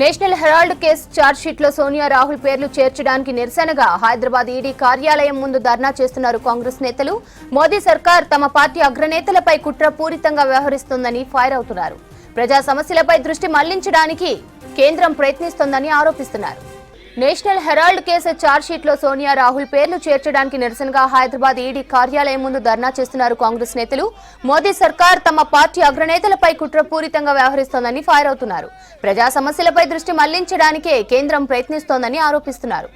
National Herald case ఛార్జ్షీట్లో సోనియా రాహుల్ పేర్లు చేర్చడానికి నిరసనగా హైదరాబాద్ ఈడీ కార్యాలయం ముందు ధర్నా చేస్తున్నారు కాంగ్రెస్ నేతలు. మోదీ సర్కార్ తమ పార్టీ అగ్రనేతలపై కుట్రపూరితంగా వ్యవహరిస్తోందని ఫైర్ అవుతున్నారు. ప్రజా సమస్యలపై దృష్టి మళ్లించడానికి కేంద్రం ప్రయత్నిస్తోందని ఆరోపిస్తున్నారు. నేషనల్ హెరాల్డ్ కేసు ఛార్జ్షీట్లో సోనియా రాహుల్ పేర్లు చేర్చడానికి నిరసనగా హైదరాబాద్ ఈడీ కార్యాలయం ముందు ధర్నా చేస్తున్నారు కాంగ్రెస్ నేతలు. మోదీ సర్కార్ తమ పార్టీ అగ్రనేతలపై కుట్రపూరితంగా వ్యవహరిస్తోందని ఫైర్ అవుతున్నారు. ప్రజా సమస్యలపై దృష్టి మళ్లించడానికే కేంద్రం ప్రయత్నిస్తోందని ఆరోపిస్తున్నారు.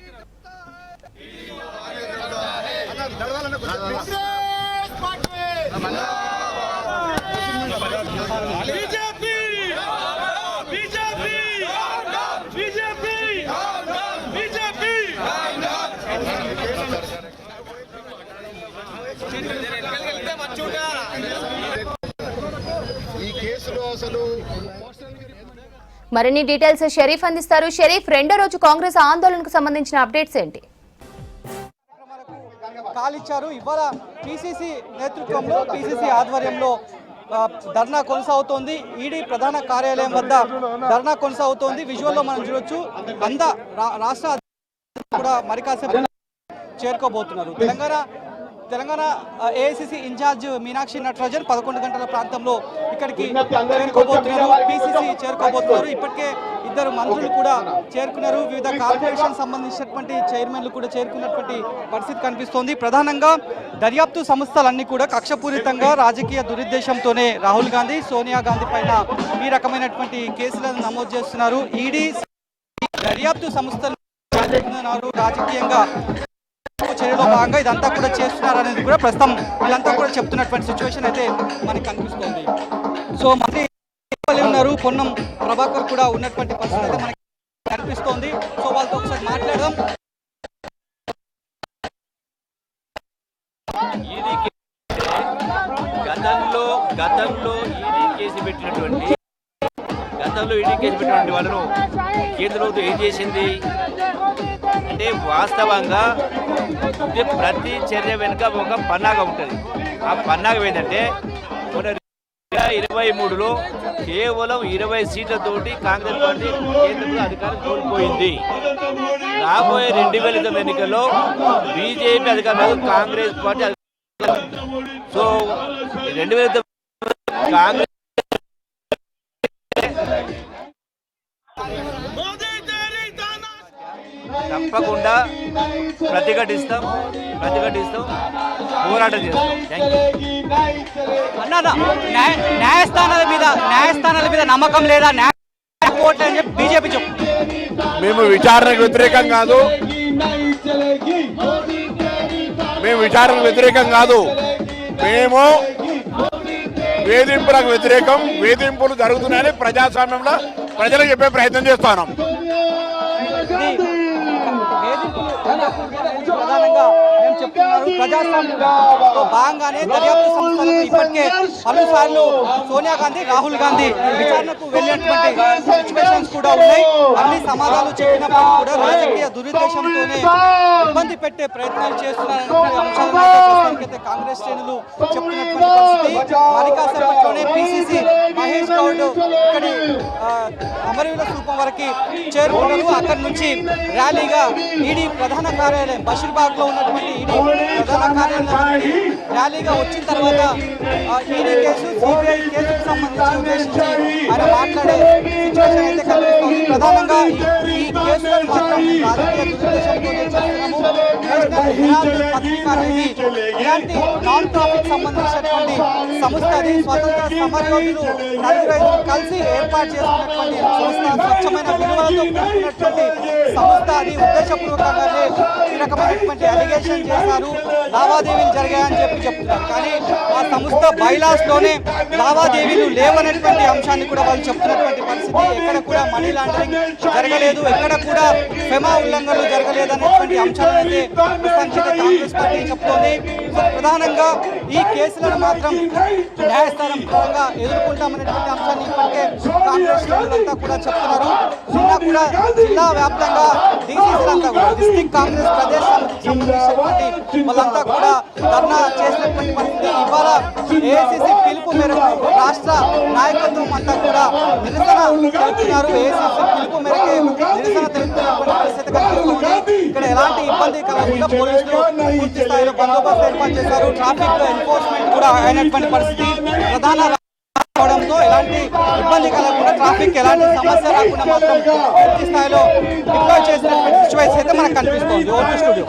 మరిన్ని డీటెయిల్స్ షరీఫ్ అందిస్తారు. షరీఫ్, రెండో రోజు కాంగ్రెస్ ఆందోళనకు సంబంధించిన అప్డేట్స్ ఏంటి? కాలిచ్చారు. ఇవాళ పిసిసి నేతృత్వంలో పిసిసి ఆధ్వర్యంలో ధర్నా కొనసాగుతోంది. ఈడీ ప్రధాన కార్యాలయం వద్ద ధర్నా కొనసాగుతోంది. విజువల్లో మనం చూడొచ్చు. రాష్ట్ర కూడా మరి కాసేపు చేరుకోబోతున్నారు. తెలంగాణ ఏఐసిసి ఇన్ఛార్జ్ మీనాక్షి నటరాజన్ 11 గంటల ప్రాంతంలో ఇక్కడికి చేరుకోబోతున్నారు. పిసిసి చేరుకోబోతున్నారు. ఇప్పటికే ఇద్దరు మంత్రులు కూడా చేరుకున్నారు. వివిధ కార్పొరేషన్ సంబంధించినటువంటి చైర్మన్లు కూడా చేరుకున్నటువంటి పరిస్థితి కనిపిస్తోంది. ప్రధానంగా దర్యాప్తు సంస్థలన్నీ కూడా కక్షపూరితంగా రాజకీయ దురుద్దేశంతోనే రాహుల్ గాంధీ, సోనియా గాంధీ పైన ఈ రకమైనటువంటి కేసులను నమోదు చేస్తున్నారు. ఈడీ దర్యాప్తు సంస్థలు రాజకీయంగా చర్యలో భాగంగా ఇదంతా కూడా చేస్తున్నారనేది కూడా ప్రస్తుతం వీళ్ళంతా కూడా చెప్తున్నటువంటి సిచ్యువేషన్ అయితే మనకి కనిపిస్తోంది. సో మంత్రి ఉన్నారు, పొన్నం ప్రభాకర్ కూడా ఉన్నటువంటి పరిస్థితి అయితే మనకి కనిపిస్తోంది. సో వాళ్ళతో ఒకసారి మాట్లాడదాం. గతంలో ఈడీ కేసు పెట్టినటువంటి వాళ్ళను కేంద్ర ప్రభుత్వం ఏం చేసింది అంటే, వాస్తవంగా ప్రతి చర్య వెనుక ఒక పన్నాగ ఉంటుంది. ఆ పన్నాగం ఏంటంటే, 2023లో కేవలం 20 సీట్లతోటి కాంగ్రెస్ పార్టీ కేంద్రంలో అధికారం కోల్పోయింది. రాబోయే 2009 ఎన్నికల్లో బీజేపీ అధికారంలో కాంగ్రెస్ పార్టీ సో 2009 కాంగ్రెస్ తప్పకుండా ప్రతిఘటిస్తాం, పోరాటం చేస్తాం. న్యాయస్థానాల మీద నమ్మకం లేదా కోర్టు అని చెప్పి బీజేపీ చెప్పు. మేము విచారణకు వ్యతిరేకం కాదు, మేము వేధింపులకు వ్యతిరేకం. వేధింపులు జరుగుతున్నాయని ప్రజాస్వామ్యంలో ప్రజలకు చెప్పే ప్రయత్నం చేస్తున్నాం. ప్రధానంగా మేము చెప్తున్నారు, ప్రజాస్వామ్యంలో భాగంగానే దర్యాప్తు సంస్థలు ఇప్పటికే పలుసార్లు సోనియా గాంధీ, రాహుల్ గాంధీ విచారణకు వెళ్ళినటువంటి సిచ్యువేషన్స్ కూడా ఉన్నాయి. అన్ని సమాధానాలు చెప్పినప్పుడు కూడా రాజకీయ దురుద్దేశంతోనే ఇబ్బంది పెట్టే ప్రయత్నాలు చేస్తున్నారనే అంశాలైతే కాంగ్రెస్ శ్రేణులు చెప్తున్నటువంటి పరిస్థితి. మరి కాసేపట్లోనే పిసిసి మహేష్ గౌడ్ ఇక్కడి అమరవీరుల స్థూపం వరకు చేరుకున్నారు. అక్కడి నుంచి ర్యాలీగా ఈడీ ప్రధాన కార్యాలయం బషీర్బాగ్ లో ఉన్నటువంటి ఈడీ ప్రధాన కార్యాలయానికి ర్యాలీగా వచ్చిన తర్వాత ఈడీ కేసు, సిబిఐ కేసుకు సంబంధించి ఉద్దేశించి ఆయన మాట్లాడే సిచ్యువేషన్ అయితే కనిపిస్తుంది. ప్రధానంగా ఈ కేసులను మాత్రం రాజకీయ దురుద్దేశంతోనే చేస్తున్నాము. నేషనల్ హెరాల్డ్ పత్రిక అనేది ఇలాంటి నాన్ ప్రాఫిట్ సంబంధించినటువంటి సంస్థ. అది స్వతంత్ర సమరయోధులు నలుగురు కలిసి ఏర్పాటు చేసుకున్నటువంటి సంస్థ, స్వచ్ఛమైన విలువలతో కూడుకున్నటువంటి సంస్థ. అది ఉద్దేశపూర్వకంగానే ఈ రకమైనటువంటి అలిగేషన్ చేశారు, లావాదేవీలు జరిగాయని చెప్తున్నారు. కానీ ఆ సంస్థ బైలాస్ లోనే లావాదేవీలు లేవనేటువంటి అంశాన్ని కూడా వాళ్ళు చెప్తున్నటువంటి పరిస్థితి. ఎక్కడ కూడా మనీ లాండరింగ్ జరగలేదు, ఎక్కడ కూడా ఫెమా ఉల్లంఘనలు జరగలేదు అనేటువంటి అంశాలైతే కాంగ్రెస్ పార్టీ చెప్తోంది. ప్రధానంగా ఈ కేసులను మాత్రం న్యాయస్థానం పరంగా ఎదుర్కొంటామనేటువంటి అంశాన్ని ఇప్పటికే కాంగ్రెస్ శ్రేణులంతా కూడా చెప్తున్నారు. నిన్న కూడా జిల్లా వ్యాప్తంగా డీసీసీలంతా కూడా డిస్ట్రిక్ట్ కాంగ్రెస్ ప్రదేశ్ సమితికి సంబంధించినటువంటి వాళ్ళంతా కూడా ధర్నా చేసినటువంటి పరిస్థితి. ఇవాళ ఏఐసీసీ పిలుపు మేరకు రాష్ట్ర నాయకత్వం అంతా కూడా నిరసన తెలుపుతున్నారు. ఏఐసీసీ పిలుపు మేరకు నిరసన తెలుపుతున్నటువంటి పరిస్థితి కనిపిస్తుంది. ఇక్కడ ఎలాంటి ఇబ్బంది కలగకుండా పోలీసులు పూర్తి స్థాయిలో బందోబస్తు ఏర్పాటు చేశారు. ట్రాఫిక్ ఎన్ఫోర్స్మెంట్ కూడా అయినటువంటి పరిస్థితి. ప్రధాన అవడంతో ఎలాంటి ఇబ్బంది కలగకుండా ట్రాఫిక్ ఎలాంటి సమస్య రాకుండా మాత్రం పూర్తి స్థాయిలో డిప్లాయ్ చేసినటువంటి సిచ్యువేషన్ అయితే మనకు కనిపిస్తుంది. Vote studio.